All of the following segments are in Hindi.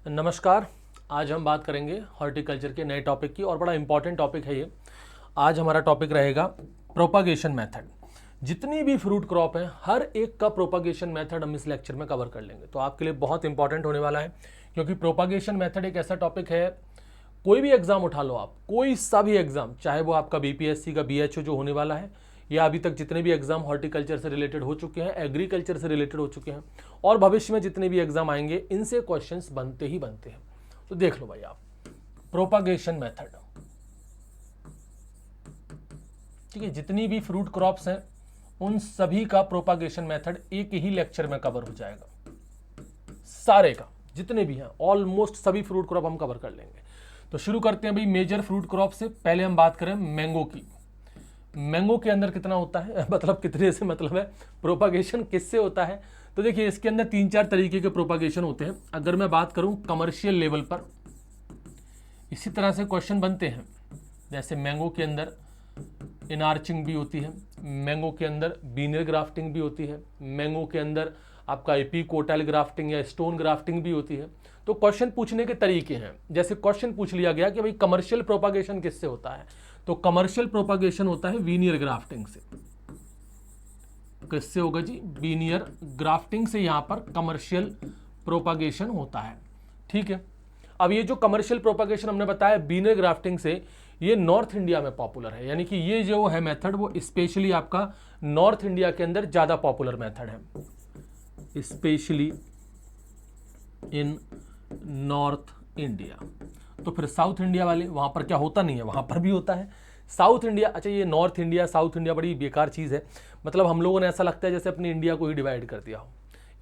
नमस्कार। आज हम बात करेंगे हॉर्टिकल्चर के नए टॉपिक की और बड़ा इंपॉर्टेंट टॉपिक है ये। आज हमारा टॉपिक रहेगा प्रोपागेशन मेथड। जितनी भी फ्रूट क्रॉप है हर एक का प्रोपागेशन मेथड हम इस लेक्चर में कवर कर लेंगे, तो आपके लिए बहुत इंपॉर्टेंट होने वाला है, क्योंकि प्रोपागेशन मेथड एक ऐसा टॉपिक है, कोई भी एग्जाम उठा लो आप, कोई सा भी एग्जाम, चाहे वो आपका बीपीएससी का बीएचओ जो होने वाला है, या अभी तक जितने भी एग्जाम हॉर्टिकल्चर से रिलेटेड हो चुके हैं, एग्रीकल्चर से रिलेटेड हो चुके हैं, और भविष्य में जितने भी एग्जाम आएंगे, इनसे क्वेश्चंस बनते ही बनते हैं। तो देख लो भाई आप, प्रोपागेशन मेथड, ठीक है, जितनी भी फ्रूट क्रॉप्स हैं उन सभी का प्रोपागेशन मेथड एक ही लेक्चर में कवर हो जाएगा। सारे का, जितने भी हैं, ऑलमोस्ट सभी फ्रूट क्रॉप हम कवर कर लेंगे। तो शुरू करते हैं भाई मेजर फ्रूट क्रॉप से। पहले हम बात करें मैंगो की। मैंगो के अंदर कितना होता है मतलब कितने से मतलब है, प्रोपागेशन किससे होता है। तो देखिए इसके अंदर 3-4 तरीके के प्रोपागेशन होते हैं। अगर मैं बात करूं कमर्शियल लेवल पर, इसी तरह से क्वेश्चन बनते हैं। जैसे मैंगो के अंदर इनार्चिंग भी होती है, मैंगो के अंदर बीनियर ग्राफ्टिंग भी होती है, मैंगो के अंदर आपका एपीकोटाइल ग्राफ्टिंग या स्टोन ग्राफ्टिंग भी होती है। तो क्वेश्चन पूछने के तरीके हैं। जैसे क्वेश्चन पूछ लिया गया कि भाई कमर्शियल प्रोपागेशन किससे होता है, तो कमर्शियल प्रोपागेशन होता है वीनियर ग्राफ्टिंग से। किससे होगा जी? वीनियर ग्राफ्टिंग से यहां पर कमर्शियल प्रोपागेशन होता है। ठीक है, अब ये जो कमर्शियल प्रोपागेशन हमने बताया वीनियर ग्राफ्टिंग से, ये नॉर्थ इंडिया में पॉपुलर है, यानी कि ये जो है मेथड वो स्पेशली आपका नॉर्थ इंडिया के अंदर ज्यादा पॉपुलर मेथड है, स्पेशली इन नॉर्थ इंडिया। तो फिर साउथ इंडिया वाले, वहां पर क्या होता नहीं है, वहां पर भी होता है। साउथ इंडिया, अच्छा ये नॉर्थ इंडिया साउथ इंडिया बड़ी बेकार चीज़ है, मतलब हम लोगों ने ऐसा लगता है जैसे अपनी इंडिया को ही डिवाइड कर दिया हो,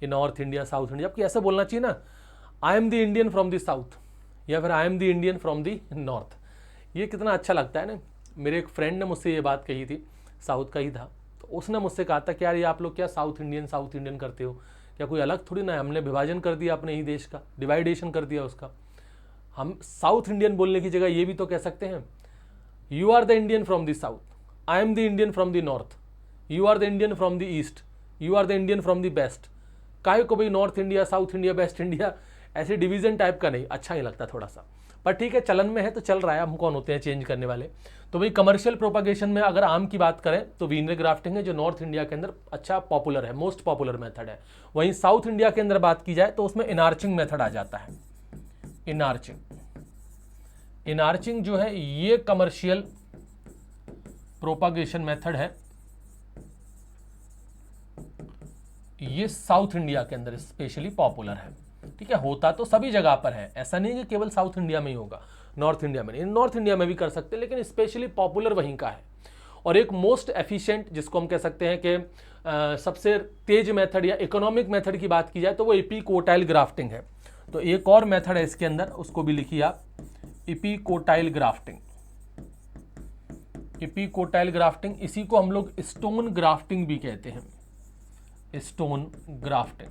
ये नॉर्थ इंडिया साउथ इंडिया। आपकी ऐसा बोलना चाहिए ना, आई am the Indian from the south, या फिर आई am the Indian from the north. ये कितना अच्छा लगता है ना। मेरे एक फ्रेंड ने मुझसे ये बात कही थी, साउथ का ही था, तो उसने मुझसे कहा था कि यार ये आप लोग क्या साउथ इंडियन करते हो, क्या कोई अलग थोड़ी ना है, हमने विभाजन कर दिया अपने ही देश का, डिवाइडेशन कर दिया उसका। हम साउथ इंडियन बोलने की जगह ये भी तो कह सकते हैं, you are the Indian from the south, I am the Indian from the north, you are the Indian from the east, you are the Indian from the west. काहे को भाई north India south India west India, ऐसे डिवीजन टाइप का नहीं, अच्छा नहीं लगता थोड़ा सा, पर ठीक है चलन में है तो चल रहा है, हम कौन होते हैं चेंज करने वाले। तो भाई कमर्शियल प्रोपागेशन में अगर आम की बात करें तो वीनियर ग्राफ्टिंग है जो नॉर्थ इंडिया के अंदर अच्छा पॉपुलर है, मोस्ट पॉपुलर मेथड है। वहीं साउथ इंडिया के अंदर बात की जाए तो उसमें इनार्चिंग मेथड आ जाता है। इनार्चिंग जो है ये कमर्शियल प्रोपागेशन मेथड है, ये साउथ इंडिया के अंदर स्पेशली पॉपुलर है। ठीक है, होता तो सभी जगह पर है, ऐसा नहीं कि केवल साउथ इंडिया में ही होगा, नॉर्थ इंडिया में नहीं, नॉर्थ इंडिया में भी कर सकते हैं, लेकिन स्पेशली पॉपुलर वहीं का है। और एक मोस्ट एफिशिएंट, जिसको हम कह सकते हैं कि सबसे तेज मेथड या इकोनॉमिक मेथड की बात की जाए तो वो एपीकोटाइल ग्राफ्टिंग है। तो एक और मेथड है इसके अंदर, उसको भी लिखिए आप, एपीकोटाइल ग्राफ्टिंग। एपीकोटाइल ग्राफ्टिंग, इसी को हम लोग स्टोन ग्राफ्टिंग भी कहते हैं, स्टोन ग्राफ्टिंग।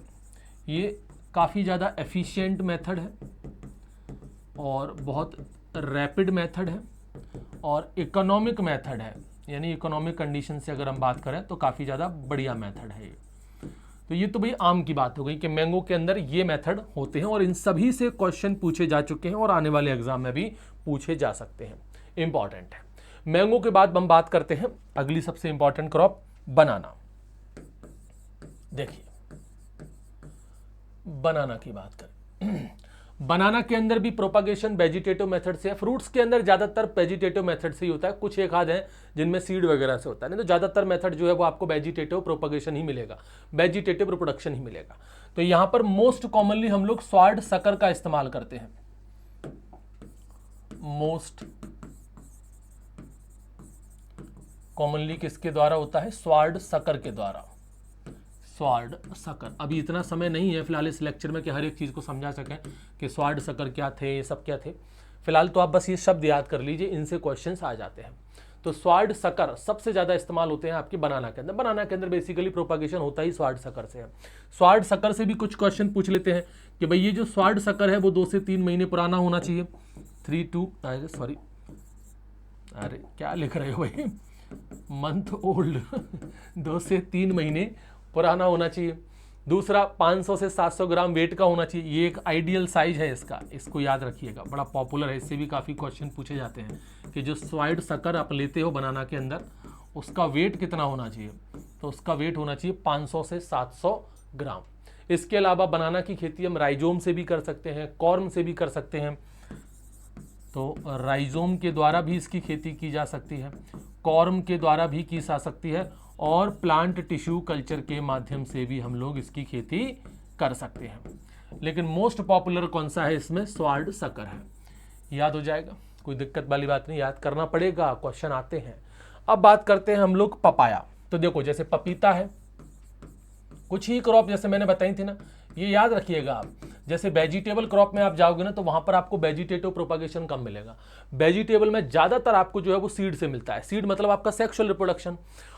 ये काफ़ी ज़्यादा एफिशिएंट मेथड है और बहुत रैपिड मेथड है और इकोनॉमिक मेथड है, यानी इकोनॉमिक कंडीशन से अगर हम बात करें तो काफ़ी ज़्यादा बढ़िया मेथड है ये। तो ये तो भाई आम की बात हो गई कि मैंगो के अंदर ये मेथड होते हैं और इन सभी से क्वेश्चन पूछे जा चुके हैं और आने वाले एग्जाम में भी पूछे जा सकते हैं, इंपॉर्टेंट है। मैंगो के बाद हम बात करते हैं अगली सबसे इंपॉर्टेंट क्रॉप, बनाना। देखिए बनाना की बात करें, बनाना के अंदर भी प्रोपागेशन वेजिटेटिव मेथड से है। फ्रूट्स के अंदर ज्यादातर वेजिटेटिव मेथड से ही होता है, कुछ एक आध हैं जिनमें सीड वगैरह से होता है, नहीं तो ज्यादातर मेथड जो है वो आपको वेजिटेटिव प्रोपागेशन ही मिलेगा, वेजिटेटिव रिप्रोडक्शन ही मिलेगा। तो यहां पर मोस्ट कॉमनली हम लोग स्वार्ड सकर का इस्तेमाल करते हैं, मोस्ट कॉमनली किसके द्वारा होता है? स्वार्ड सकर के द्वारा, स्वार्ड सकर। अभी इतना समय नहीं है फिलहाल इस लेक्चर में कि हर एक चीज़ को समझा सकें कि स्वार्ड सकर क्या थे, ये सब क्या थे। फिलहाल तो आप बस ये शब्द याद कर लीजिए, इनसे क्वेश्चंस आ जाते हैं। तो स्वार्ड सकर सबसे ज़्यादा इस्तेमाल होते हैं आपकी बनाना के अंदर। बनाना के अंदर बेसिकली प्रोपागेशन होता ही स्वार्ड सकर से है। स्वार्ड सकर से भी कुछ क्वेश्चन पूछ लेते हैं कि भाई ये जो स्वार्ड सकर है वो 2 से 3 महीने पुराना होना चाहिए। 3 to सॉरी, अरे क्या लिख रहे हो भाई, मंथ ओल्ड 2 से 3 महीने पुराना होना चाहिए। दूसरा 500 से 700 ग्राम वेट का होना चाहिए, ये एक आइडियल साइज है इसका, इसको याद रखिएगा, बड़ा पॉपुलर है, इससे भी काफ़ी क्वेश्चन पूछे जाते हैं कि जो स्वाइड शक्कर आप लेते हो बनाना के अंदर उसका वेट कितना होना चाहिए, तो उसका वेट होना चाहिए 500 से 700 ग्राम। इसके अलावा बनाना की खेती हम राइजोम से भी कर सकते हैं, कॉर्म से भी कर सकते हैं, तो राइजोम के द्वारा भी इसकी खेती की जा सकती है, कॉर्म के द्वारा भी की जा सकती है, और प्लांट टिश्यू कल्चर के माध्यम से भी हम लोग इसकी खेती कर सकते हैं। लेकिन मोस्ट पॉपुलर कौन सा है इसमें, स्वार्ड शक्कर है। याद हो जाएगा, कोई दिक्कत वाली बात नहीं, याद करना पड़ेगा, क्वेश्चन आते हैं। अब बात करते हैं हम लोग पपाया। तो देखो जैसे पपीता है, कुछ ही क्रॉप जैसे मैंने बताई थी ना, ये याद रखिएगा आप, जैसे वेजिटेबल क्रॉप में आप जाओगे ना तो वहां पर आपको वेजिटेटिव प्रोपागेशन कम मिलेगा। वेजिटेबल में ज्यादातर आपको जो है वो सीड से मिलता है, सीड मतलब आपका सेक्सुअल रिप्रोडक्शन,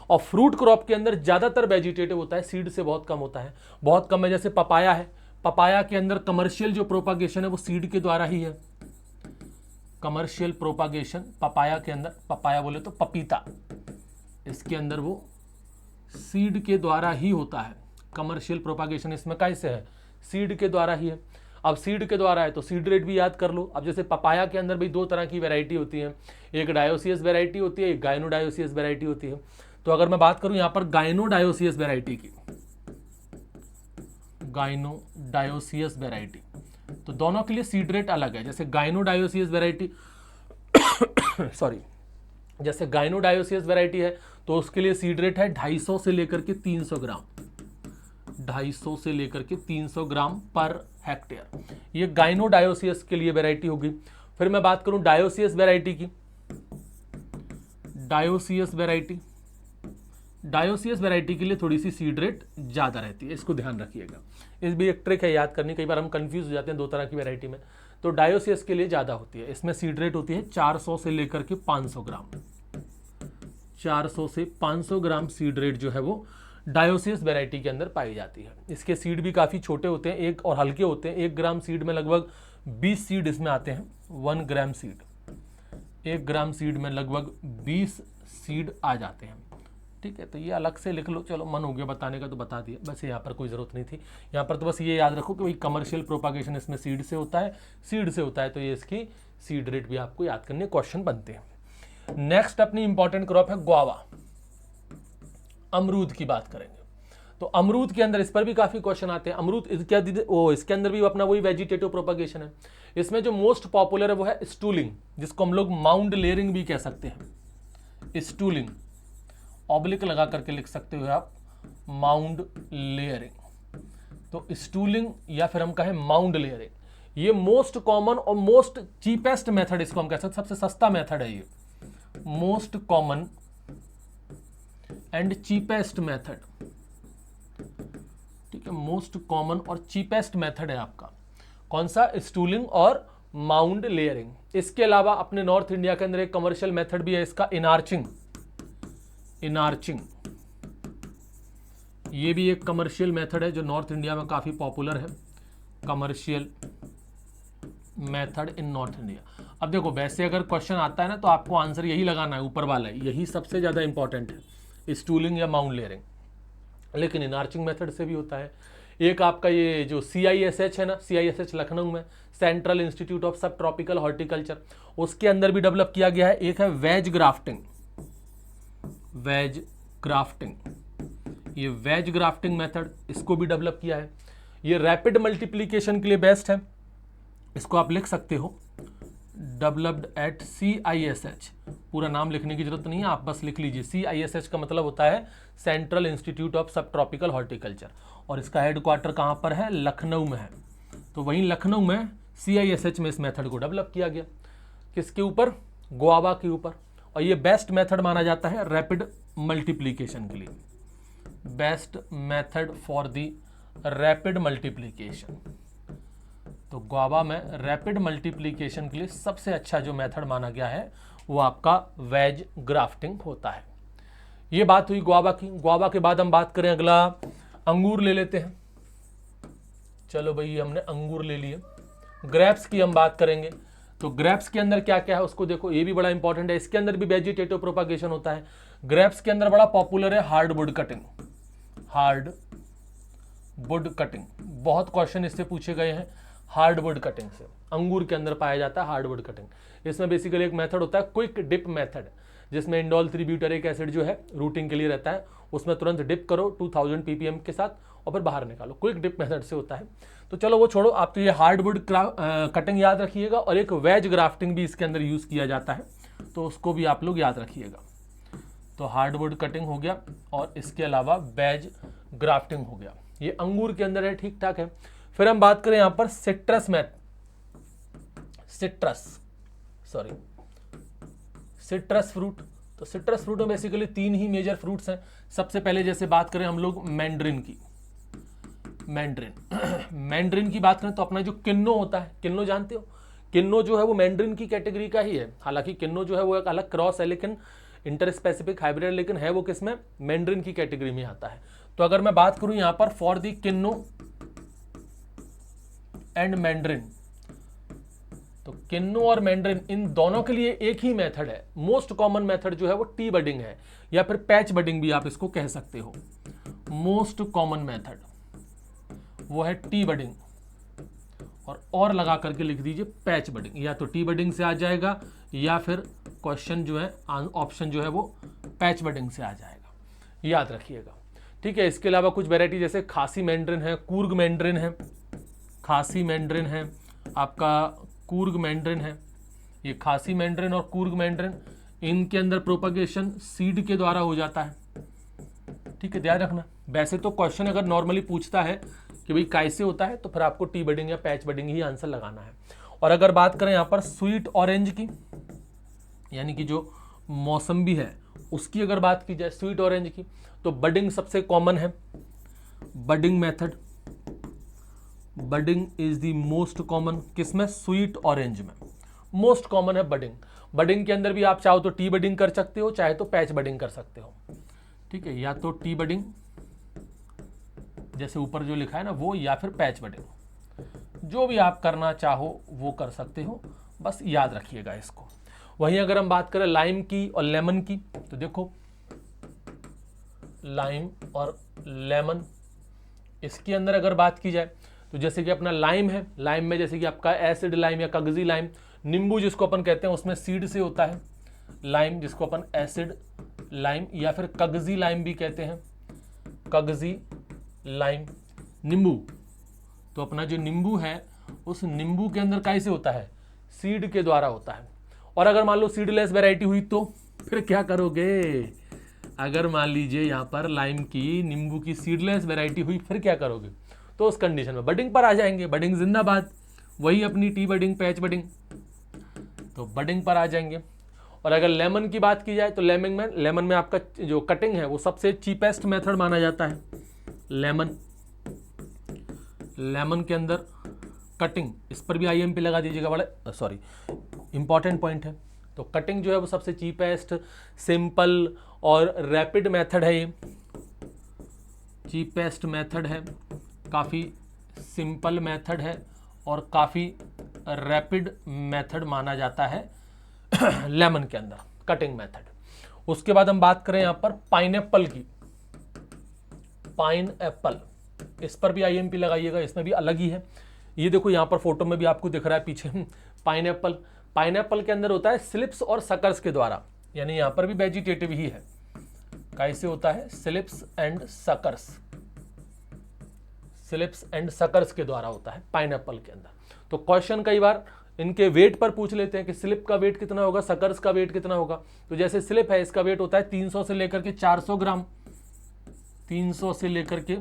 और फ्रूट क्रॉप के अंदर ज्यादातर वेजिटेटिव होता है, सीड से बहुत कम होता है, बहुत कम है। जैसे पपाया है, पपाया के अंदर कमर्शियल जो प्रोपागेशन है वो सीड के द्वारा ही है, कमर्शियल प्रोपागेशन पपाया के अंदर, पपाया बोले तो पपीता, इसके अंदर वो सीड के द्वारा ही होता है। कमर्शियल प्रोपागेशन इसमें कैसे है, सीड के द्वारा ही है। अब सीड के द्वारा है तो सीड रेट भी याद कर लो। अब जैसे पपाया के अंदर भी दो तरह की वैरायटी होती है, एक डायोसियस वैरायटी होती है, एक गायनोडायोसियस वैरायटी होती है। तो अगर मैं बात करूं यहां पर गायनोडायोसियस वैरायटी की, गायनोडायोसियस वैरायटी, तो दोनों के लिए सीड रेट अलग है। जैसे गायनोडायोसियस वैरायटी सॉरी, जैसे गायनोडायोसियस वैरायटी है तो उसके लिए सीड रेट है 250 से लेकर के 300 ग्राम, 250 से लेकर के 300 ग्राम पर हेक्टेयर। ये गायनोडायोसियस के लिए वैरायटी होगी। फिर मैं बात करूं डायोसियस वैरायटी की, डायोसियस वैरायटी, डायोसियस वैरायटी के लिए थोड़ी सी सीड रेट ज़्यादा रहती है, इसको ध्यान रखिएगा। इस भी एक ट्रिक है याद करनी, कई बार हम कंफ्यूज हो जाते हैं दो तरह की वैरायटी में। तो डायोसियस के लिए ज़्यादा होती है, इसमें सीड रेट होती है 400 से लेकर के 500 ग्राम, 400 से 500 ग्राम सीड रेट जो है वो डायोसियस वैरायटी के अंदर पाई जाती है। इसके सीड भी काफ़ी छोटे होते हैं, एक और हल्के होते हैं। 1 ग्राम सीड में लगभग 20 सीड इसमें आते हैं, 1 ग्राम सीड, 1 ग्राम सीड में लगभग 20 सीड आ जाते हैं। ठीक है, तो ये अलग से लिख लो, चलो मन हो गया बताने का तो बता दिया, बस यहाँ पर कोई ज़रूरत नहीं थी। यहाँ पर तो बस ये याद रखो कि भाई कमर्शियल प्रोपागेशन इसमें सीड से होता है, सीड से होता है तो ये इसकी सीड रेट भी आपको याद करने क्वेश्चन बनते हैं। नेक्स्ट अपनी इंपॉर्टेंट क्रॉप है गुआवा, अमरूद की बात करेंगे। तो अमरूद के अंदर इस पर भी काफ़ी क्वेश्चन आते हैं। अमरूद इसके अंदर भी अपना वही वेजिटेटिव प्रोपागेशन है। इसमें जो मोस्ट पॉपुलर है वो है स्टूलिंग, जिसको हम लोग माउंड लेयरिंग भी कह सकते हैं। स्टूलिंग ऑब्लिक लगा करके लिख सकते हो आप, माउंड लेयरिंग। तो स्टूलिंग या फिर हम कहें माउंड लेयरिंग, ये मोस्ट कॉमन और मोस्ट चीपेस्ट मेथड इसको हम कह सकते हैं, सबसे सस्ता मेथड है ये, most common and cheapest method. ठीक है, मोस्ट कॉमन और चीपेस्ट मेथड है आपका कौन सा, स्टूलिंग और माउंड लेयरिंग। इसके अलावा अपने नॉर्थ इंडिया के अंदर एक कमर्शियल मेथड भी है इसका, इनार्चिंग, इनार्चिंग ये भी एक कमर्शियल मेथड है जो नॉर्थ इंडिया में काफ़ी पॉपुलर है, कमर्शियल मेथड इन नॉर्थ इंडिया। अब देखो वैसे अगर क्वेश्चन आता है ना तो आपको आंसर यही लगाना है, ऊपर वाला है, यही सबसे ज़्यादा इंपॉर्टेंट है, स्टूलिंग या माउंड लेयरिंग। लेकिन इनार्चिंग मेथड से भी होता है। एक आपका ये जो CISH है ना, CISH लखनऊ में, सेंट्रल इंस्टीट्यूट ऑफ सब ट्रॉपिकल हॉर्टिकल्चर, उसके अंदर भी डेवलप किया गया है। एक है वेज ग्राफ्टिंग, वेज ग्राफ्टिंग, ये वेज ग्राफ्टिंग मेथड, इसको भी डेवलप किया है। ये रैपिड मल्टीप्लिकेशन के लिए बेस्ट है, इसको आप लिख सकते हो, डेवलप्ड एट CISH। पूरा नाम लिखने की जरूरत नहीं है, आप बस लिख लीजिए। CISH का मतलब होता है सेंट्रल इंस्टीट्यूट ऑफ सब ट्रॉपिकल हॉर्टिकल्चर, और इसका हेडक्वार्टर कहाँ पर है, लखनऊ में है। तो वहीं लखनऊ में CISH में इस मेथड को डेवलप किया गया, किसके ऊपर, गुआवा के ऊपर। और ये बेस्ट मेथड माना जाता है रैपिड मल्टीप्लिकेशन के लिए, best method for the rapid multiplication. तो गुआवा में रैपिड मल्टीप्लिकेशन के लिए सबसे अच्छा जो मेथड माना गया है वो आपका वेज ग्राफ्टिंग होता है। ये बात हुई गुआवा की। गुआवा के बाद हम बात करें, अगला अंगूर ले लेते हैं। चलो भाई हमने अंगूर ले लिए। ग्रेप्स की हम बात करेंगे, तो ग्रेप्स के अंदर क्या क्या है उसको देखो, ये भी बड़ा इंपॉर्टेंट है। इसके अंदर भी वेजिटेटिव प्रोपागेशन होता है। ग्रेप्स के अंदर बड़ा पॉपुलर है hardwood cutting, hard would cutting, बहुत क्वेश्चन इससे पूछे गए हैं। हार्डवुड कटिंग से अंगूर के अंदर पाया जाता है हार्डवुड कटिंग। इसमें बेसिकली एक मेथड होता है क्विक डिप मेथड, जिसमें इंडोल 3 ब्यूटेरिक एसिड जो है रूटिंग के लिए रहता है, उसमें तुरंत डिप करो 2000 ppm के साथ और फिर बाहर निकालो, क्विक डिप मेथड से होता है। तो चलो वो छोड़ो, आप तो ये हार्डवुड कटिंग याद रखिएगा, और एक वेज ग्राफ्टिंग भी इसके अंदर यूज किया जाता है, तो उसको भी आप लोग याद रखिएगा। तो हार्डवुड कटिंग हो गया और इसके अलावा वेज ग्राफ्टिंग हो गया, ये अंगूर के अंदर है, ठीक ठाक है। फिर हम बात करें यहां पर सिट्रस फ्रूट। तो सिट्रस फ्रूट में बेसिकली 3 ही मेजर फ्रूट्स हैं। सबसे पहले जैसे बात करें हम लोग मैंड्रिन की, मैंड्रिन की बात करें तो अपना जो किन्नो होता है, किन्नो जानते हो, किन्नो जो है वो मैंड्रिन की कैटेगरी का ही है। हालांकि किन्नो जो है वो एक अलग क्रॉस है, लेकिन इंटर स्पेसिफिक हाइब्रिड, लेकिन है वो किसमें, मैंड्रिन की कैटेगरी में आता है। तो अगर मैं बात करूं यहां पर for the kinnow and mandarin, तो किन्नो और मैंड्रिन इन दोनों के लिए एक ही मेथड है। मोस्ट कॉमन मेथड जो है वो टी बडिंग है, या फिर पैच बडिंग भी आप इसको कह सकते हो। मोस्ट कॉमन मेथड वो है टी बडिंग, और लगा करके लिख दीजिए पैच बडिंग, या तो टी बडिंग से आ जाएगा या फिर क्वेश्चन जो है ऑप्शन जो है वो पैच बडिंग से आ जाएगा, याद रखिएगा। ठीक है, इसके अलावा कुछ वेराइटी जैसे खासी मैंड्रिन है, कूर्ग मैंड्रिन है, खासी मैंड्रिन है, आपका कूर्ग मैंड्रिन है। ये खासी मैंड्रिन और कूर्ग मैंड्रिन, इनके अंदर प्रोपगेशन सीड के द्वारा हो जाता है। ठीक है, ध्यान रखना। वैसे तो क्वेश्चन अगर नॉर्मली पूछता है कि भाई कैसे होता है, तो फिर आपको टी बडिंग या पैच बडिंग ही आंसर लगाना है। और अगर बात करें यहाँ पर स्वीट ऑरेंज की, यानी कि जो मौसम्बी है उसकी अगर बात की जाए, स्वीट ऑरेंज की, तो बडिंग सबसे कॉमन है, budding method, budding is the most common. किसमें, स्वीट ऑरेंज में मोस्ट कॉमन है बडिंग। बडिंग के अंदर भी आप चाहो तो टी बडिंग कर सकते हो, चाहे तो पैच बडिंग कर सकते हो। ठीक है, या तो टी बडिंग जैसे ऊपर जो लिखा है ना वो, या फिर पैच बडिंग, जो भी आप करना चाहो वो कर सकते हो, बस याद रखिएगा इसको। वहीं अगर हम बात करें लाइम की और लेमन की, तो देखो लाइम और लेमन, इसके अंदर अगर बात की जाए तो जैसे कि अपना लाइम है, लाइम में जैसे कि आपका एसिड लाइम या कागजी लाइम, नींबू जिसको अपन कहते हैं उसमें सीड से होता है, लाइम जिसको अपन एसिड लाइम या फिर कागजी लाइम भी कहते हैं, कागजी लाइम, नींबू। तो अपना जो नींबू है उस नींबू के अंदर कैसे होता है, सीड के द्वारा होता है। और अगर मान लो सीडलेस वैरायटी हुई तो फिर क्या करोगे, अगर मान लीजिए यहाँ पर लाइम की, नींबू की सीडलेस वैरायटी हुई, फिर क्या करोगे, तो उस कंडीशन में बडिंग पर आ जाएंगे, बडिंग जिंदाबाद, वही अपनी टी बडिंग पैच बडिंग, तो बडिंग पर आ जाएंगे। और अगर लेमन की बात की जाए तो लेमन में आपका जो कटिंग है वो सबसे चीपेस्ट मेथड माना जाता है। लेमन के अंदर कटिंग, इस पर भी IMP लगा दीजिएगा, बड़ा सॉरी इंपॉर्टेंट पॉइंट है। तो कटिंग जो है वो सबसे चीपेस्ट, सिंपल और रैपिड मेथड है। ये चीपेस्ट मेथड है, काफ़ी सिंपल मेथड है और काफ़ी रैपिड मेथड माना जाता है लेमन के अंदर, कटिंग मेथड। उसके बाद हम बात करें यहाँ पर पाइनएप्पल की, पाइनएप्पल, इस पर भी IMP लगाइएगा, इसमें भी अलग ही है। ये देखो यहाँ पर फोटो में भी आपको दिख रहा है पीछे पाइनएप्पल, पाइनएप्पल के अंदर होता है स्लिप्स और सकर्स के द्वारा, यानी यहाँ पर भी वेजिटेटिव ही है। कैसे होता है, slips and suckers, slips and suckers के द्वारा होता है पाइनएप्पल के अंदर। तो क्वेश्चन कई बार इनके वेट पर पूछ लेते हैं कि स्लिप का वेट कितना होगा, सकर्स का वेट कितना होगा। तो जैसे स्लिप है, इसका वेट होता है 300 से लेकर के 400 ग्राम, 300 से लेकर के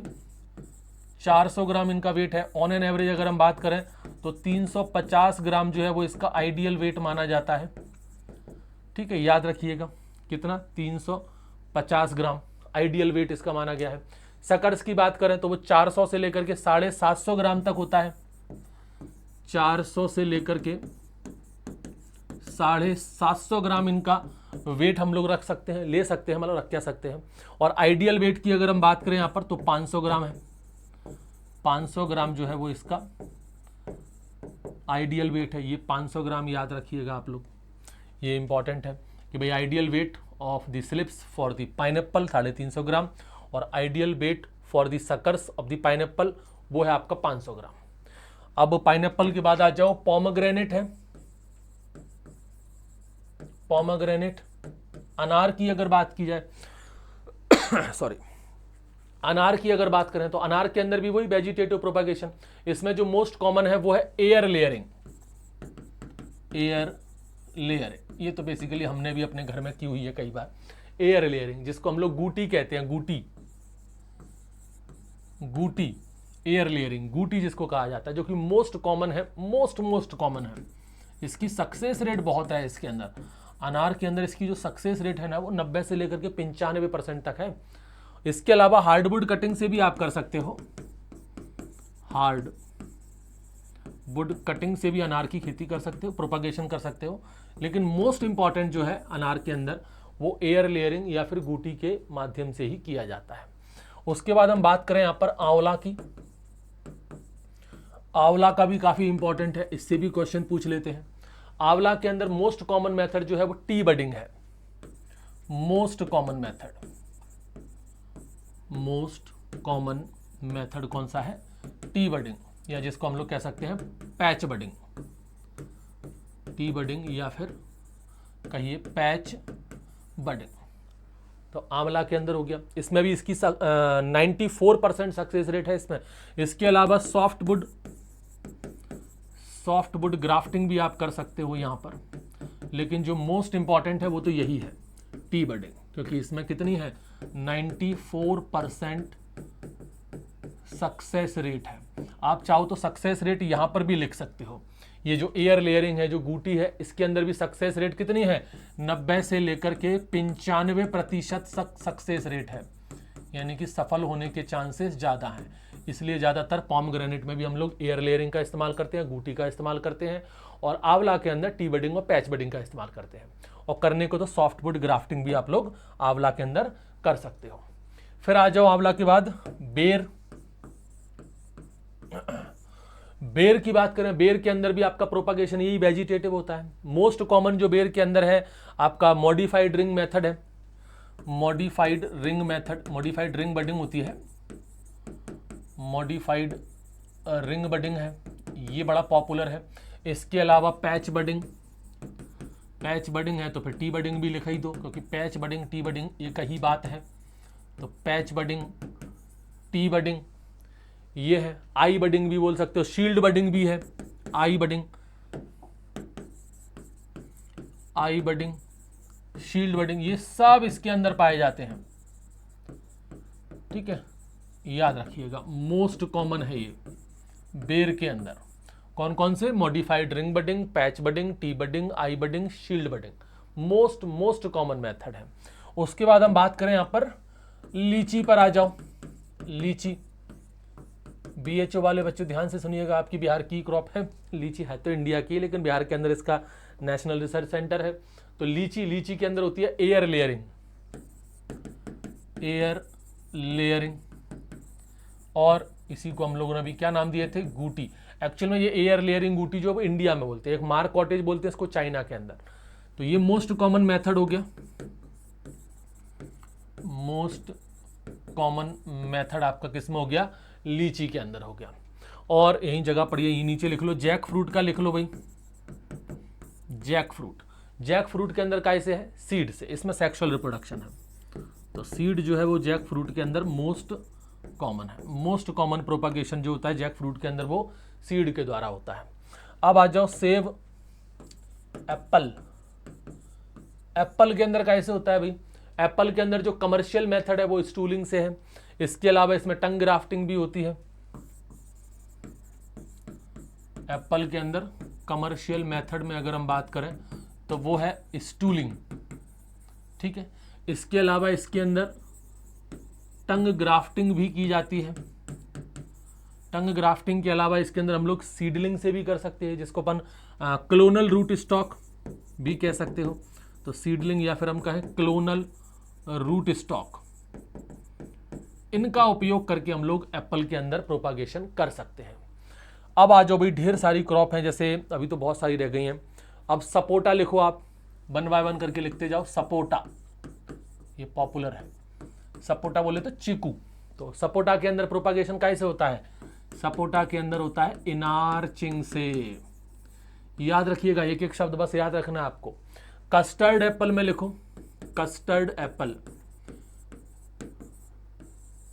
400 ग्राम इनका वेट है। ऑन एन एवरेज अगर हम बात करें तो 350 ग्राम जो है वो इसका आइडियल वेट माना जाता है। ठीक है, याद रखिएगा कितना, 350 ग्राम आइडियल वेट इसका माना गया है। सकर्स की बात करें तो वो 400 से लेकर के 750 ग्राम तक होता है, 400 से लेकर के 750 ग्राम इनका वेट हम लोग रख सकते हैं, ले सकते हैं, मतलब रख क्या सकते हैं। और आइडियल वेट की अगर हम बात करें यहाँ पर तो 500 ग्राम है, 500 ग्राम जो है वो इसका आइडियल वेट है। ये 500 ग्राम याद रखिएगा आप लोग, ये इंपॉर्टेंट है कि भाई ideal weight of the slips for the pineapple 350 ग्राम और ideal weight for the suckers of the pineapple वो है आपका 500 ग्राम। अब पाइनएप्पल के बाद आ जाओ, पोमग्रेनेट है। पोमग्रेनेट, अनार की अगर बात की जाए सॉरी, अनार की अगर बात करें तो अनार के अंदर भी वही वेजिटेटिव प्रोपागेशन। इसमें जो मोस्ट कॉमन है वो है एयर लेयरिंग। एयर लेयरिंग ये तो बेसिकली हमने भी अपने घर में की हुई है कई बार। एयर लेयरिंग जिसको हम लोग गूटी कहते हैं, गूटी, गूटी, एयर लेयरिंग गूटी जिसको कहा जाता है, जो कि मोस्ट कॉमन है, मोस्ट कॉमन है। इसकी सक्सेस रेट बहुत है इसके अंदर। अनार के अंदर इसकी जो सक्सेस रेट है ना वो 90 से लेकर के 95% तक है। इसके अलावा हार्डवुड कटिंग से भी आप कर सकते हो, हार्डवुड कटिंग से भी अनार की खेती कर सकते हो, प्रोपागेशन कर सकते हो। लेकिन मोस्ट इंपॉर्टेंट जो है अनार के अंदर वो एयर लेयरिंग या फिर गूटी के माध्यम से ही किया जाता है। उसके बाद हम बात करें यहां पर आंवला की। आंवला का भी काफी इंपॉर्टेंट है, इससे भी क्वेश्चन पूछ लेते हैं। आंवला के अंदर मोस्ट कॉमन मेथड जो है वो टी बडिंग है। मोस्ट कॉमन मेथड कौन सा है? टी बडिंग, या जिसको हम लोग कह सकते हैं पैच बडिंग। टी बडिंग या फिर कहिए पैच बडिंग। तो आंवला के अंदर हो गया, इसमें भी इसकी 94% सक्सेस रेट है इसमें। इसके अलावा सॉफ्ट वुड ग्राफ्टिंग भी आप कर सकते हो यहाँ पर, लेकिन जो मोस्ट इंपॉर्टेंट है वो तो यही है, टी बडिंग, क्योंकि इसमें कितनी है 94% सक्सेस रेट है। आप चाहो तो सक्सेस रेट यहाँ पर भी लिख सकते हो। ये जो एयर लेयरिंग है, जो गूटी है, इसके अंदर भी सक्सेस रेट कितनी है 90 से लेकर के 95% सक्सेस रेट है, यानी कि सफल होने के चांसेस ज़्यादा हैं। इसलिए ज़्यादातर पोमग्रेनेट में भी हम लोग एयर लेयरिंग का इस्तेमाल करते हैं, गूटी का इस्तेमाल करते हैं, और आंवला के अंदर टी बडिंग और पैच बडिंग का इस्तेमाल करते हैं। और करने को तो सॉफ्टवुड ग्राफ्टिंग भी आप लोग आंवला के अंदर कर सकते हो। फिर आ जाओ आंवला के बाद बेर। बेर की बात करें, बेर के अंदर भी आपका प्रोपागेशन यही वेजिटेटिव होता है। मोस्ट कॉमन जो बेर के अंदर है आपका मॉडिफाइड रिंग मेथड है। मॉडिफाइड रिंग बडिंग होती है, मॉडिफाइड रिंग बडिंग है, ये बड़ा पॉपुलर है। इसके अलावा पैच बडिंग है, तो फिर टी बडिंग भी लिख ही दो, क्योंकि पैच बडिंग टी बडिंग एक ही बात है। तो पैच बडिंग, टी बडिंग ये है। आई बडिंग भी बोल सकते हो, शील्ड बडिंग भी है। आई बडिंग, शील्ड बडिंग, ये सब इसके अंदर पाए जाते हैं। ठीक है, याद रखिएगा, मोस्ट कॉमन है ये बेर के अंदर। कौन कौन से? Modified ring budding, patch budding, T budding, eye budding, shield budding, most common method है। उसके बाद हम बात करें यहां पर लीची पर आ जाओ। लीची, BHO वाले बच्चों ध्यान से सुनिएगा, आपकी बिहार की क्रॉप है। लीची है तो इंडिया की, लेकिन बिहार के अंदर इसका नेशनल रिसर्च सेंटर है। तो लीची के अंदर होती है एयर लेयरिंग, और इसी को हम लोगों ने भी क्या नाम दिए थे? गूटी। एक्चुअल में ये एयर लेयरिंग गूटी जो इंडिया में बोलते हैं, एक मार कॉटेज बोलते हैं इसको चाइना के अंदर। तो ये मोस्ट कॉमन मेथड हो गया, मोस्ट कॉमन मेथड आपका किसमें हो गया? लीची के अंदर हो गया। और यही जगह पड़ी है, यही नीचे लिख लो, जैक फ्रूट का लिख लो भाई। जैक फ्रूट के अंदर कैसे है? सीड से, इसमें सेक्सुअल रिप्रोडक्शन है। तो सीड जो है वो जैक फ्रूट के अंदर मोस्ट कॉमन है। मोस्ट कॉमन प्रोपागेशन जो होता है जैक फ्रूट के अंदर वो सीड के द्वारा होता है। अब आ जाओ सेब, एप्पल के अंदर कैसे होता है भाई? एप्पल के अंदर जो कमर्शियल मेथड है वो स्टूलिंग से है। इसके अलावा इसमें टंग ग्राफ्टिंग भी होती है। एप्पल के अंदर कमर्शियल मेथड में अगर हम बात करें तो वो है स्टूलिंग। ठीक है, इसके अलावा इसके अंदर टंग ग्राफ्टिंग भी की जाती है। टंग ग्राफ्टिंग के अलावा इसके अंदर हम लोग सीडलिंग से भी कर सकते हैं, जिसको अपन क्लोनल रूट स्टॉक भी कह सकते हो। तो सीडलिंग या फिर हम कहें क्लोनल रूट स्टॉक, इनका उपयोग करके हम लोग एप्पल के अंदर प्रोपागेशन कर सकते हैं। अब आ जाओ भाई, ढेर सारी क्रॉप हैं, जैसे अभी तो बहुत सारी रह गई हैं। अब सपोटा लिखो, आप 1 बाय 1 करके लिखते जाओ। सपोटा ये पॉपुलर है। सपोटा बोले तो चीकू, तो सपोटा के अंदर प्रोपागेशन कैसे होता है? सपोटा के अंदर होता है इनार्चिंग से। याद रखिएगा, एक एक शब्द बस याद रखना है आपको। कस्टर्ड एप्पल में लिखो, कस्टर्ड एप्पल,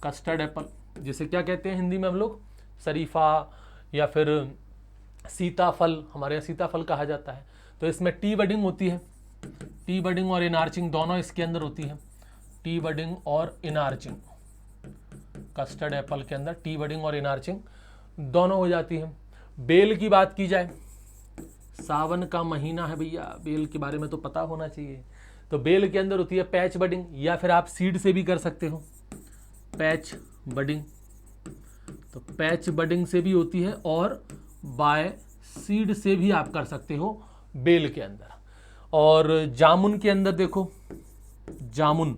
कस्टर्ड एप्पल जिसे क्या कहते हैं हिंदी में हम लोग? शरीफा या फिर सीताफल, हमारे यहाँ सीताफल कहा जाता है। तो इसमें टी बडिंग होती है, टी बडिंग और इनार्चिंग दोनों इसके अंदर होती है। टी बडिंग और इनार्चिंग, कस्टर्ड एप्पल के अंदर टी बडिंग और इनार्चिंग दोनों हो जाती है। बेल की बात की जाए, सावन का महीना है भैया, बेल के बारे में तो पता होना चाहिए। तो बेल के अंदर होती है पैच बडिंग, या फिर आप सीड से भी कर सकते हो, पैच बडिंग। तो पैच बडिंग से भी होती है और बाय सीड से भी आप कर सकते हो बेल के अंदर। और जामुन के अंदर देखो, जामुन,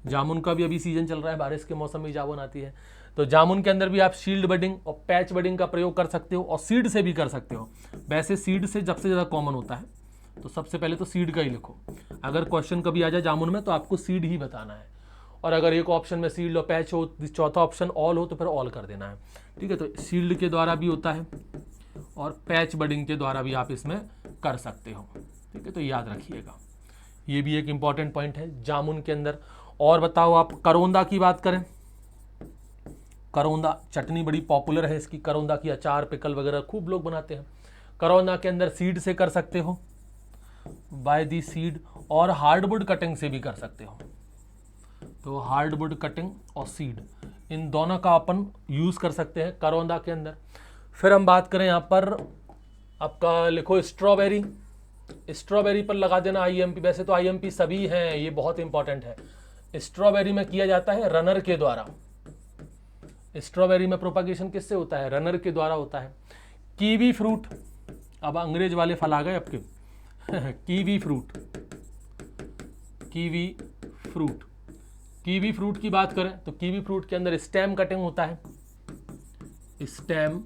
जामुन का भी अभी सीजन चल रहा है, बारिश के मौसम में जामुन आती है। तो जामुन के अंदर भी आप शील्ड बडिंग और पैच बडिंग का प्रयोग कर सकते हो और सीड से भी कर सकते हो। वैसे सीड से सबसे ज़्यादा कॉमन होता है, तो सबसे पहले तो सीड का ही लिखो। अगर क्वेश्चन कभी आ जाए जामुन में तो आपको सीड ही बताना है, और अगर एक ऑप्शन में सीड और पैच हो, चौथा ऑप्शन ऑल हो तो फिर ऑल कर देना है। ठीक है, तो सील्ड के द्वारा भी होता है और पैच बडिंग के द्वारा भी आप इसमें कर सकते हो। ठीक है, तो याद रखिएगा, ये भी एक इंपॉर्टेंट पॉइंट है जामुन के अंदर। और बताओ आप करौंदा की बात करें, करौंदा चटनी बड़ी पॉपुलर है इसकी, करौंदा की अचार पिकल वगैरह खूब लोग बनाते हैं। करौंदा के अंदर सीड से कर सकते हो, बाय दी सीड, और हार्डवुड कटिंग से भी कर सकते हो। तो हार्डवुड कटिंग और सीड, इन दोनों का अपन यूज़ कर सकते हैं करौंदा के अंदर। फिर हम बात करें यहाँ पर आपका लिखो स्ट्रॉबेरी, स्ट्रॉबेरी पर लगा देना आईएमपी। वैसे तो आईएमपी सभी हैं, ये बहुत इंपॉर्टेंट है। स्ट्रॉबेरी में किया जाता है रनर के द्वारा। स्ट्रॉबेरी में प्रोपागेशन किससे होता है? रनर के द्वारा होता है। कीवी फ्रूट, अब अंग्रेज वाले फल आ गए आपके kiwi fruit, kiwi fruit, kiwi fruit की बात करें तो कीवी फ्रूट के अंदर स्टेम कटिंग होता है, स्टेम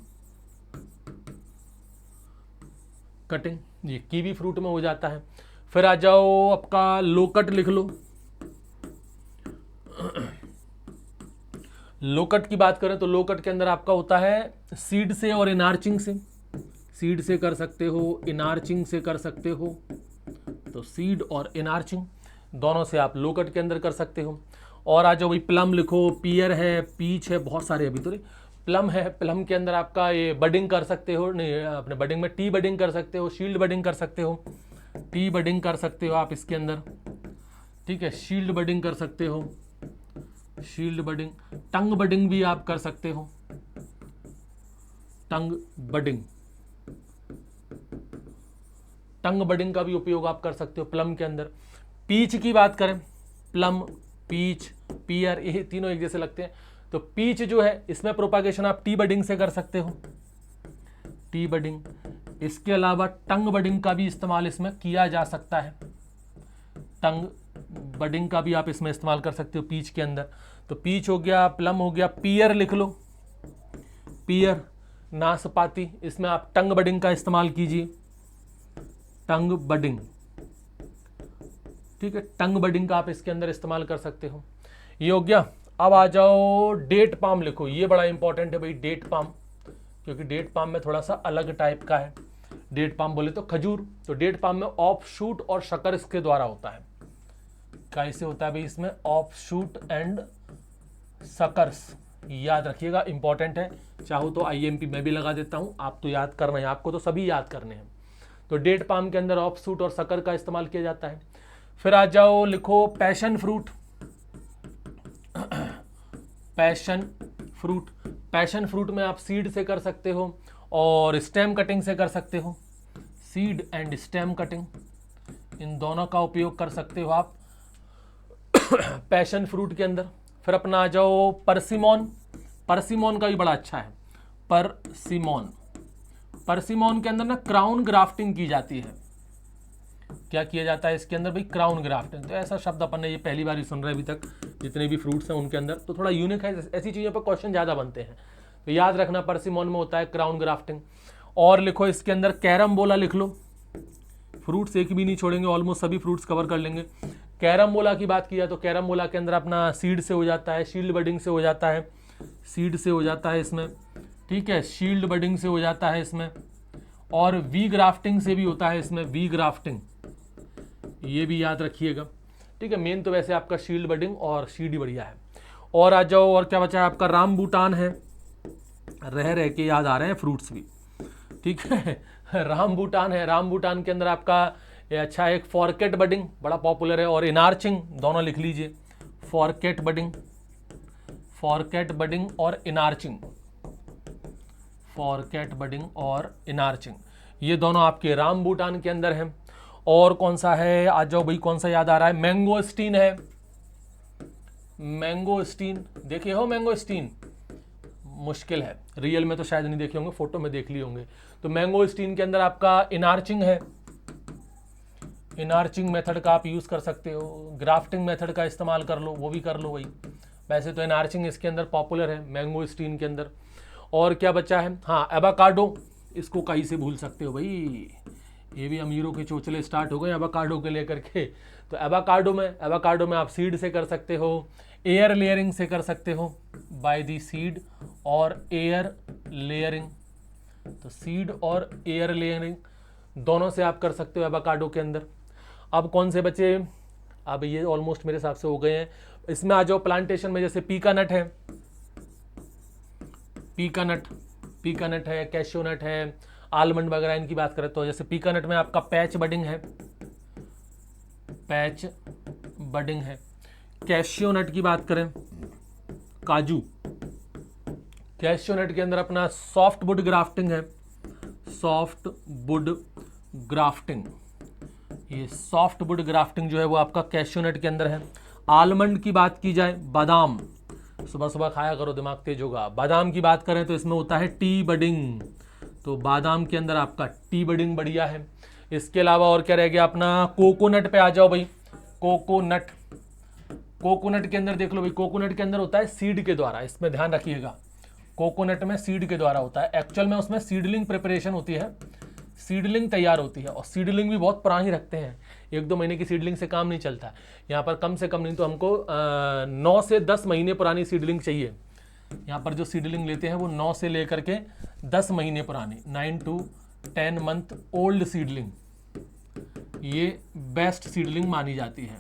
कटिंग, ये कीवी फ्रूट में हो जाता है। फिर आ जाओ आपका लोकट लिख लो। लोकट की बात करें तो लोकट के अंदर आपका होता है सीड से और इनार्चिंग से, सीड से कर सकते हो, इनार्चिंग से कर सकते हो। तो सीड और इनार्चिंग दोनों से आप लोकट के अंदर कर सकते हो। और आ जाओ भाई प्लम लिखो, पियर है, पीच है, बहुत सारे अभी तो प्लम है। प्लम के अंदर आपका ये बडिंग कर सकते हो, नहीं अपने बडिंग में टी बडिंग कर सकते हो, शील्ड बडिंग कर सकते हो, टी बडिंग कर सकते हो आप इसके अंदर। ठीक है, शील्ड बडिंग कर सकते हो, शील्ड बडिंग, टंग बडिंग भी आप कर सकते हो, टंग बडिंग, टंग बडिंग का भी उपयोग आप कर सकते हो प्लम के अंदर। पीच की बात करें, प्लम, पीच, पियर, ये तीनों एक जैसे लगते हैं। तो पीच जो है इसमें प्रोपागेशन आप टी बडिंग से कर सकते हो, टी बडिंग। इसके अलावा टंग बडिंग का भी इस्तेमाल इसमें किया जा सकता है, टंग बडिंग का भी आप इसमें इस्तेमाल कर सकते हो पीच के अंदर। तो पीच हो गया, प्लम हो गया, पियर लिख लो, पियर, नाशपाती, इसमें आप टंग बडिंग का इस्तेमाल कीजिए, टंग बडिंग। ठीक है, टंग बडिंग का आप इसके अंदर इस्तेमाल कर सकते हो। ये हो गया। अब आ जाओ डेट पाम लिखो, ये बड़ा इंपॉर्टेंट है भाई डेट पाम, क्योंकि डेट पाम में थोड़ा सा अलग टाइप का है। डेट पाम बोले तो खजूर, तो डेट पाम में ऑफ शूट और शकर इसके द्वारा होता है। कैसे होता है भाई इसमें? ऑफ शूट एंड सकर्स, याद रखिएगा, इंपॉर्टेंट है। चाहो तो आईएमपी में भी लगा देता हूं, आप तो याद करना है, आपको तो सभी याद करने हैं। तो डेट पाम के अंदर ऑफ शूट और सकर का इस्तेमाल किया जाता है। फिर आ जाओ लिखो passion fruit, passion fruit, passion fruit में आप सीड से कर सकते हो और स्टेम कटिंग से कर सकते हो, सीड एंड स्टेम कटिंग, इन दोनों का उपयोग कर सकते हो आप पैशन फ्रूट के अंदर। फिर अपना आ जाओ परसिमोन, परसिमोन का भी बड़ा अच्छा है, परसिमोन, परसिमोन के अंदर ना क्राउन ग्राफ्टिंग की जाती है। क्या किया जाता है इसके अंदर भाई? Crown grafting. तो ऐसा शब्द अपन ने ये पहली बार ही सुन रहे हैं अभी तक, जितने भी फ्रूट्स हैं उनके अंदर, तो थोड़ा यूनिक है, ऐसी चीज़ों पर क्वेश्चन ज़्यादा बनते हैं। तो याद रखना परसिमोन में होता है क्राउन ग्राफ्टिंग। और लिखो इसके अंदर कैरम बोला लिख लो, फ्रूट्स एक भी नहीं छोड़ेंगे, ऑलमोस्ट सभी फ्रूट्स कवर कर लेंगे। कैरमबोला की बात की जाए तो कैरमबोला के अंदर अपना सीड से हो जाता है, शील्ड बडिंग से हो जाता है, सीड से हो जाता है इसमें, ठीक है, शील्ड बडिंग से हो जाता है इसमें, और वी ग्राफ्टिंग से भी होता है इसमें, वी ग्राफ्टिंग, ये भी याद रखिएगा, ठीक है। मेन तो वैसे आपका शील्ड बडिंग और सीड ही बढ़िया है। और आ जाओ, और क्या बचा है आपका, रामबूटान है, रह के याद आ रहे हैं फ्रूट्स भी, ठीक है। रामबूटान है, रामबूटान के अंदर आपका ये अच्छा एक फॉरकेट बडिंग बड़ा पॉपुलर है, और इनार्चिंग, दोनों लिख लीजिए, फॉरकेट बडिंग, फॉरकेट बडिंग और इनार्चिंग, फॉरकेट बडिंग और इनार्चिंग, ये दोनों आपके रामबूटान के अंदर हैं। और कौन सा है, आ जाओ भाई, कौन सा याद आ रहा है, मैंगोस्टीन है, मैंगोस्टीन देखे हो, मैंगोस्टीन मुश्किल है, रियल में तो शायद नहीं देखे होंगे, फोटो में देख लिए होंगे। तो मैंगोस्टीन के अंदर आपका इनार्चिंग है, इनार्चिंग मेथड का आप यूज़ कर सकते हो, ग्राफ्टिंग मेथड का इस्तेमाल कर लो, वो भी कर लो भाई। वैसे तो इनार्चिंग इसके अंदर पॉपुलर है मैंगोस्टीन के अंदर। और क्या बचा है, हाँ एवोकाडो, इसको कहीं से भूल सकते हो भाई, ये भी अमीरों के चोचले स्टार्ट हो गए एवोकाडो के लेकर के। तो एवोकाडो में आप सीड से कर सकते हो, एयर लेयरिंग से कर सकते हो, बाय दी सीड और एयर लेयरिंग, तो सीड और एयर लेयरिंग दोनों से आप कर सकते हो एवोकाडो के अंदर। अब कौन से बचे, अब ये ऑलमोस्ट मेरे हिसाब से हो गए हैं। इसमें आ जाओ प्लांटेशन में, जैसे पीका नट है, पीका नट है, कैशियो नट है, आलमंड वगैरह इनकी बात करें तो जैसे पीका नट में आपका पैच बडिंग है, पैच बडिंग है। कैशियो नट की बात करें, काजू, कैशियो नट के अंदर अपना सॉफ्ट वुड ग्राफ्टिंग है, सॉफ्ट वुड ग्राफ्टिंग, ये सॉफ्ट वुड ग्राफ्टिंग जो है वो आपका कैशियो नट के अंदर है। आलमंड की बात की जाए, बादाम, सुबह सुबह खाया करो, दिमाग तेज होगा। बादाम की बात करें तो इसमें होता है टी बडिंग, तो बादाम के अंदर आपका टी बडिंग बढ़िया है। इसके अलावा और क्या रह गया अपना, कोकोनट पे आ जाओ भाई, कोकोनट, कोकोनट के अंदर देख लो भाई, कोकोनट के अंदर होता है सीड के द्वारा, इसमें ध्यान रखिएगा, कोकोनट में सीड के द्वारा होता है। एक्चुअल में उसमें सीडलिंग प्रिपरेशन होती है, सीडलिंग तैयार होती है, और सीडलिंग भी बहुत पुरानी रखते हैं, 1-2 महीने की सीडलिंग से काम नहीं चलता। यहाँ पर कम से कम नहीं तो हमको 9 से 10 महीने पुरानी सीडलिंग चाहिए। यहाँ पर जो सीडलिंग लेते हैं वो 9 से लेकर के 10 महीने पुरानी, 9 to 10 मंथ ओल्ड सीडलिंग, ये बेस्ट सीडलिंग मानी जाती है।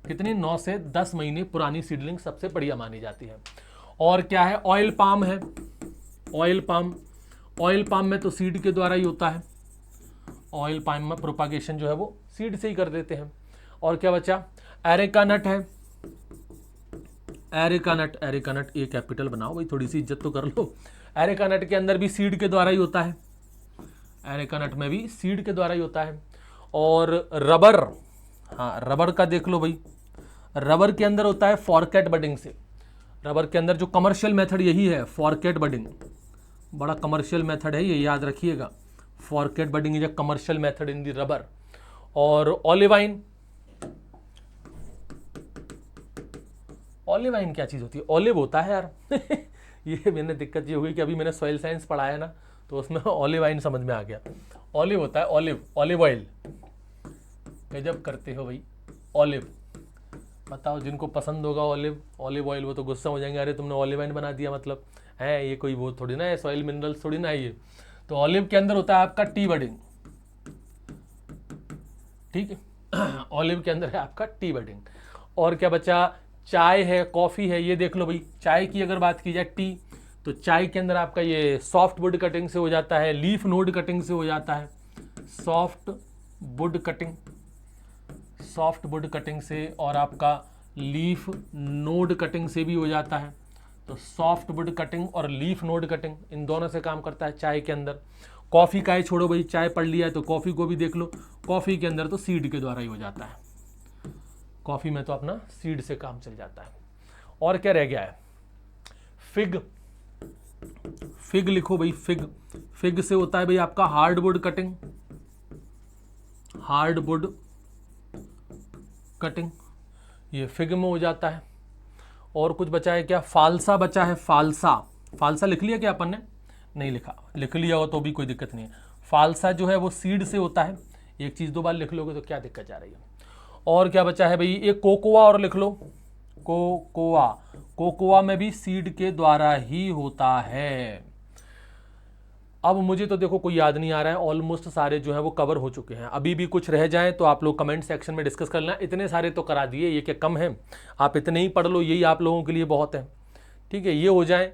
कितनी, 9 से 10 महीने पुरानी सीडलिंग सबसे बढ़िया मानी जाती है। और क्या है, ऑयल पाम है, ऑयल पाम, ऑयल पाम में तो सीड के द्वारा ही होता है, ऑयल पाम में प्रोपागेशन जो है वो सीड से ही कर देते हैं। और क्या बचा, एरेका नट है, एरेका नट, एरेका नट ये कैपिटल बनाओ भाई, थोड़ी सी इज्जत तो कर लो। एरेका नट के अंदर भी सीड के द्वारा ही होता है, एरेका नट में भी सीड के द्वारा ही होता है। और रबर, हाँ रबर का देख लो भाई, रबर के अंदर होता है फॉरकेट बडिंग से, रबर के अंदर जो कमर्शियल मेथड यही है, फॉरकेट बडिंग, बड़ा कमर्शियल मेथड है ये, याद रखिएगा, Forkert budding is a commercial method in the rubber. और ऑलिवाइन, ऑलिवाइन क्या चीज़ होती है, ऑलिव होता है यार ये मैंने दिक्कत ये हुई कि अभी मैंने सॉइल साइंस पढ़ा है ना, तो उसमें ऑलिवाइन समझ में आ गया, ऑलिव होता है, ऑलिव, ऑलिव ऑयल, गजब करते हो भाई, ऑलिव, बताओ जिनको पसंद होगा ऑलिव, ऑलिव ऑयल, वो तो गुस्सा हो जाएंगे, अरे तुमने ऑलिवाइन बना दिया, मतलब है ये कोई वो थोड़ी ना है, सॉइल मिनरल्स थोड़ी ना है ये। तो ऑलिव के अंदर होता है आपका टी बडिंग, ठीक है ऑलिव के अंदर है आपका टी बडिंग। और क्या बचा, चाय है, कॉफ़ी है, ये देख लो भाई, चाय की अगर बात की जाए टी, तो चाय के अंदर आपका ये सॉफ्ट वुड कटिंग से हो जाता है, लीफ नोड कटिंग से हो जाता है, soft wood cutting, soft wood cutting से, और आपका लीफ नोड कटिंग से भी हो जाता है। तो सॉफ्ट वुड कटिंग और लीफ नोड कटिंग इन दोनों से काम करता है चाय के अंदर। कॉफ़ी का ही छोड़ो भाई, चाय पढ़ लिया है तो कॉफ़ी को भी देख लो, कॉफ़ी के अंदर तो सीड के द्वारा ही हो जाता है, कॉफ़ी में तो अपना सीड से काम चल जाता है। और क्या रह गया है, फिग, फिग लिखो भाई, फिग, फिग से होता है भाई आपका हार्डवुड कटिंग, हार्डवुड कटिंग, ये फिग में हो जाता है। और कुछ बचा है क्या, फालसा बचा है, फालसा, फालसा लिख लिया क्या अपन ने, नहीं लिखा, लिख लिया हो तो भी कोई दिक्कत नहीं है। फालसा जो है वो सीड से होता है, एक चीज़ 2 बार लिख लोगे तो क्या दिक्कत जा रही है। और क्या बचा है भाई, एक कोकोआ और लिख लो, कोकोआ, कोकोआ में भी सीड के द्वारा ही होता है। अब मुझे तो देखो कोई याद नहीं आ रहा है, ऑलमोस्ट सारे जो है वो कवर हो चुके हैं। अभी भी कुछ रह जाए तो आप लोग कमेंट सेक्शन में डिस्कस कर लेना। इतने सारे तो करा दिए, ये क्या कम है, आप इतने ही पढ़ लो, यही आप लोगों के लिए बहुत है। ठीक है, ये हो जाए,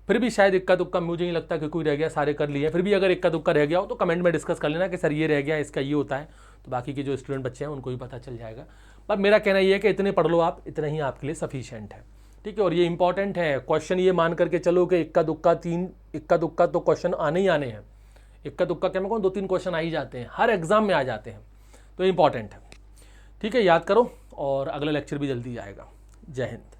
फिर भी शायद इक्का दुक्का, मुझे नहीं लगता कि कोई रह गया, सारे कर लिए। फिर भी अगर इक्का दुक्का रह गया हो तो कमेंट में डिस्कस कर लेना कि सर ये रह गया, इसका ये होता है, तो बाकी के जो स्टूडेंट बच्चे हैं उनको भी पता चल जाएगा। पर मेरा कहना ये है कि इतने पढ़ लो आप, इतना ही आपके लिए सफिशिएंट है। ठीक है, और ये इंपॉर्टेंट है क्वेश्चन, ये मान करके चलो कि इक्का दुक्का तो क्वेश्चन आने ही आने हैं। इक्का दुक्का क्या मैं कहूँ, 2-3 क्वेश्चन आ ही जाते हैं, हर एग्जाम में आ जाते हैं, तो इंपॉर्टेंट है। ठीक है, याद करो, और अगला लेक्चर भी जल्दी आएगा। जय हिंद।